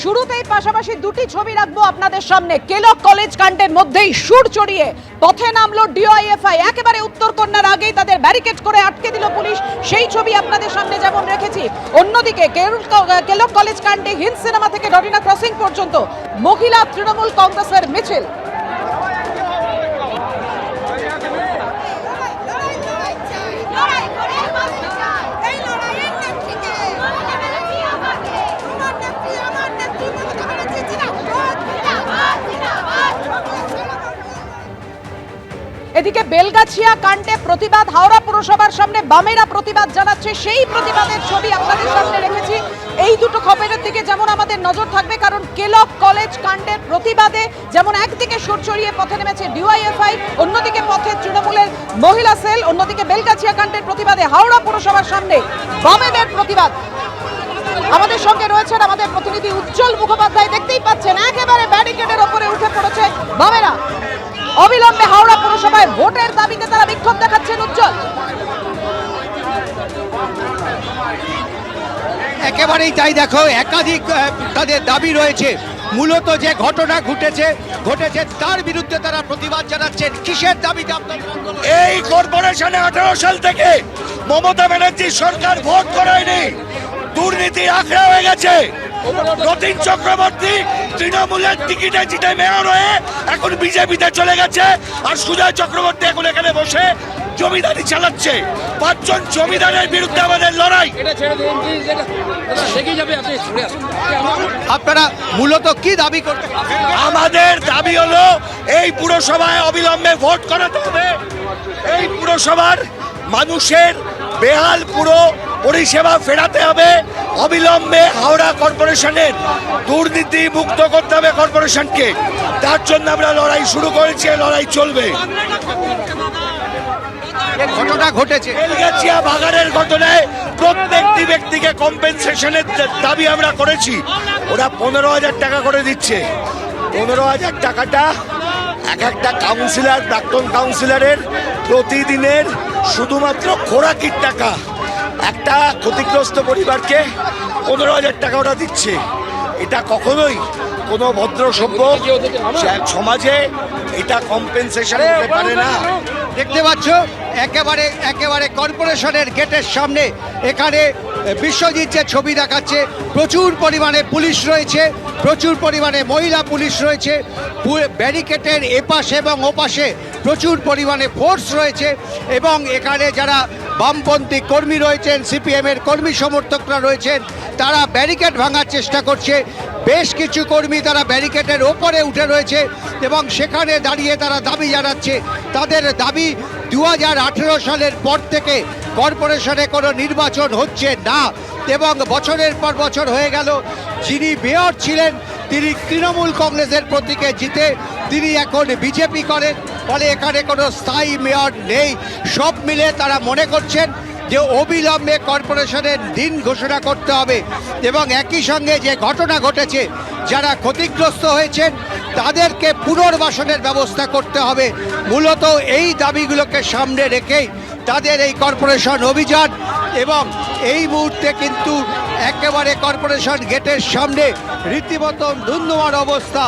শুরুতেই পাশাপাশি দুটি ছবি রাখবো আপনাদের সামনে। কেলক কলেজ কাণ্ডের মধ্যেই সুর চড়িয়ে পথে নামলো ডিওয়াইএফআই। একেবারে উত্তরকন্যার আগেই তাদের ব্যারিকেড করে আটকে দিল পুলিশ, সেই ছবি আপনাদের সামনে যেমন রেখেছি। অন্যদিকে কেলক কলেজ কাণ্ডে হিন্দ সিনেমা থেকে ডরিনা ক্রসিং পর্যন্ত মহিলা তৃণমূল কংগ্রেসের মিছিল। এদিকে বেলগাছিয়া কাণ্ডে প্রতিবাদ, হাওড়া পুরসভার সামনে বামেরা প্রতিবাদ জানাচ্ছে, সেই প্রতিবাদের ছবি আপনাদের সামনে রেখেছি। এই দুটো খবরের দিকে যেমন আমাদের নজর থাকবে, কারণ কেলক কলেজ কাণ্ডের প্রতিবাদে যেমন একদিকে সুর চড়িয়ে পথে নেমেছে ডিওয়াইএফআই, অন্যদিকে পথে তৃণমূলের মহিলা সেল, অন্যদিকে বেলগাছিয়া কাণ্ডের প্রতিবাদে হাওড়া পুরসভার সামনে বামেদের প্রতিবাদ। আমাদের সঙ্গে রয়েছেন আমাদের প্রতিনিধি উজ্জ্বল মুখোপাধ্যায়। দেখতেই পাচ্ছেন একেবারে ব্যারিকেডের ওপরে উঠে পড়েছে বামেরা। অবিলম্বে হাওড়া পুরসভায় ভোটের দাবিতে তারা বিক্ষোভ দেখাচ্ছেন। উজ্জ্বল, একেবারেই তাই। দেখো, একাধিক তাদের দাবি রয়েছে। মূলত যে ঘটনা ঘটেছে তার বিরুদ্ধে তারা প্রতিবাদ জানাচ্ছেন। কিসের দাবিতে আপনার? এই কর্পোরেশনে 18 সাল থেকে মমতা ব্যানার্জির সরকার ভোট করায়নি, দুর্নীতি আখড়া হয়ে গেছে। রতিন চক্রবর্তী তৃণমূলের টিকিটে জিতে মেয়র হয়ে এখন বিজেপিতে চলে গেছে, আর সুজয় চক্রবর্তী এখন এখানে বসে জমিদারি চালাচ্ছে। 5 জন জমিদারের বিরুদ্ধে আমাদের লড়াই। আপনারা মূলত কি দাবি করছেন? আমাদের দাবি হলো এই পুরসভায় অবিলম্বে ভোট করাতে হবে। এই পুরসভার মানুষের বেহাল পুরো পরিষেবা ফেরাতে হবে। অবিলম্বে হাওড়া কর্পোরেশনের দুর্নীতি মুক্ত করতে হবে কর্পোরেশনকে। তার জন্য আমরা লড়াই শুরু করেছি, লড়াই চলবে। ঘটনা ঘটেছে বেলগাছিয়া বাগানের ঘটনায় প্রত্যেকটি ব্যক্তিকে কম্পেনসেশনের দাবি আমরা করেছি। ওরা 15,000 টাকা করে দিচ্ছে। 15,000 টাকাটা এক একটা কাউন্সিলর, প্রাক্তন কাউন্সিলরের প্রতিদিনের শুধুমাত্র খোরাকির টাকা। একটা ক্ষতিগ্রস্ত পরিবারকে 15,000 টাকা ওরা দিচ্ছে। এটা কখনোই কোনো ভদ্র সভ্য সমাজে এটা কম্পেনসেশন হতে পারে না। দেখতে পাচ্ছ একেবারে কর্পোরেশনের গেটের সামনে এখানে বিশ্বজিৎ যে ছবি দেখাচ্ছে, প্রচুর পরিমাণে পুলিশ রয়েছে, প্রচুর পরিমাণে মহিলা পুলিশ রয়েছে। ব্যারিকেডের এপাশে এবং ওপাশে প্রচুর পরিমাণে ফোর্স রয়েছে, এবং এখানে যারা বামপন্থী কর্মী রয়েছেন, সিপিএমের কর্মী সমর্থকরা রয়েছেন, তারা ব্যারিকেড ভাঙার চেষ্টা করছে। বেশ কিছু কর্মী তারা ব্যারিকেডের ওপরে উঠে রয়েছে এবং সেখানে দাঁড়িয়ে তারা দাবি জানাচ্ছে। তাদের দাবি 2018 সালের পর থেকে কর্পোরেশনে কোনো নির্বাচন হচ্ছে না, এবং বছরের পর বছর হয়ে গেল। যিনি মেয়র ছিলেন তিনি তৃণমূল কংগ্রেসের প্রতীকে জিতে তিনি এখন বিজেপি করেন, ফলে এখানে কোনো স্থায়ী মেয়র নেই। সব মিলে তারা মনে করছেন যে অবিলম্বে কর্পোরেশনের দিন ঘোষণা করতে হবে, এবং একই সঙ্গে যে ঘটনা ঘটেছে যারা ক্ষতিগ্রস্ত হয়েছেন তাদেরকে পুনর্বাসনের ব্যবস্থা করতে হবে। মূলত এই দাবিগুলোকে সামনে রেখেই তাদের এই কর্পোরেশন অভিযান, এবং এই মুহূর্তে কিন্তু একেবারে কর্পোরেশন গেটের সামনে রীতিমতো ধুন্ধুমার অবস্থা।